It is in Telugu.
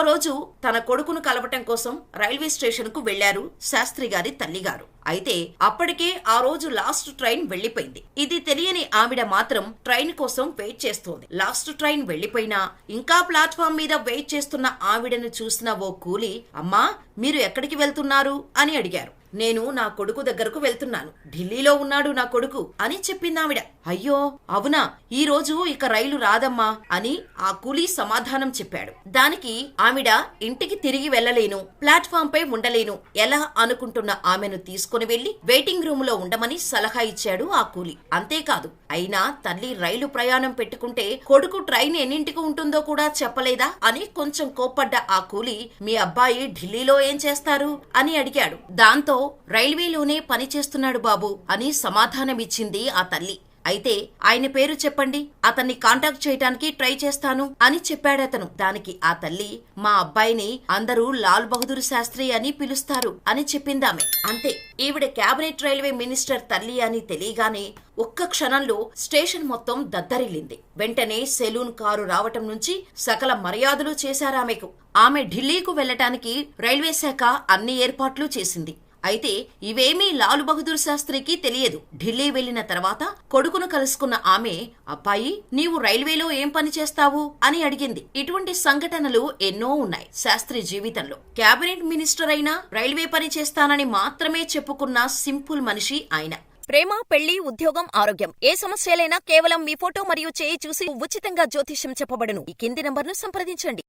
రోజు తన కొడుకును కలవటం కోసం రైల్వే స్టేషన్ కు వెళ్లారు శాస్త్రి గారి తల్లిగారు. అయితే అప్పటికే ఆ రోజు లాస్ట్ ట్రైన్ వెళ్లిపోయింది. ఇది తెలియని ఆవిడ మాత్రం ట్రైన్ కోసం వెయిట్ చేస్తోంది. లాస్ట్ ట్రైన్ వెళ్లిపోయినా ఇంకా ప్లాట్ఫామ్ మీద వెయిట్ చేస్తున్న ఆవిడను చూసిన ఓ కూలీ, అమ్మా మీరు ఎక్కడికి వెళ్తున్నారు అని అడిగారు. నేను నా కొడుకు దగ్గరకు వెళ్తున్నాను, ఢిల్లీలో ఉన్నాడు నా కొడుకు అని చెప్పిందావిడ. అయ్యో అవునా, ఈ రోజు ఇక రైలు రాదమ్మా అని ఆ కూలీ సమాధానం చెప్పాడు. దానికి ఆవిడ ఇంటికి తిరిగి వెళ్లలేను, ప్లాట్ఫామ్ పై ఉండలేను ఎలా అనుకుంటున్న ఆమెను తీసుకుని వెళ్లి వెయిటింగ్ రూమ్ లో ఉండమని సలహా ఇచ్చాడు ఆ కూలీ. అంతేకాదు, అయినా తల్లి రైలు ప్రయాణం పెట్టుకుంటే కొడుకు ట్రైన్ ఎన్నింటికి ఉంటుందో కూడా చెప్పలేదా అని కొంచెం కోప్పడ్డ ఆ కూలీ, మీ అబ్బాయి ఢిల్లీలో ఏం చేస్తారు అని అడిగాడు. దాంతో రైల్వేలోనే పనిచేస్తున్నాడు బాబు అని సమాధానమిచ్చింది ఆ తల్లి. అయితే ఆయన పేరు చెప్పండి, అతన్ని కాంటాక్ట్ చేయడానికి ట్రై చేస్తాను అని చెప్పాడతను. దానికి ఆ తల్లి, మా అబ్బాయిని అందరూ లాల్ బహదూర్ శాస్త్రి అని పిలుస్తారు అని చెప్పిందామె. అంతే, ఈవిడ క్యాబినెట్ రైల్వే మినిస్టర్ తల్లి అని తెలియగానే ఒక్క క్షణంలో స్టేషన్ మొత్తం దద్దరిల్లింది. వెంటనే సెలూన్ కారు రావటం నుంచి సకల మర్యాదలు చేశారామెకు. ఆమె ఢిల్లీకు వెళ్లటానికి రైల్వే శాఖ అన్ని ఏర్పాట్లు చేసింది. అయితే ఇవేమీ లాల్ బహదూర్ శాస్త్రికి తెలియదు. ఢిల్లీ వెళ్లిన తర్వాత కొడుకును కలుసుకున్న ఆమె, అబ్బాయి నీవు రైల్వేలో ఏం పని చేస్తావు అని అడిగింది. ఇటువంటి సంఘటనలు ఎన్నో ఉన్నాయి శాస్త్రి జీవితంలో. క్యాబినెట్ మినిస్టర్ అయినా రైల్వే పని చేస్తానని మాత్రమే చెప్పుకున్న సింపుల్ మనిషి ఆయన. ప్రేమ, పెళ్లి, ఉద్యోగం, ఆరోగ్యం ఏ సమస్యలైనా కేవలం మీ ఫోటో మరియు చేయి చూసి ఉచితంగా జ్యోతిష్యం చెప్పబడును. ఈ కింది నంబర్ను సంప్రదించండి.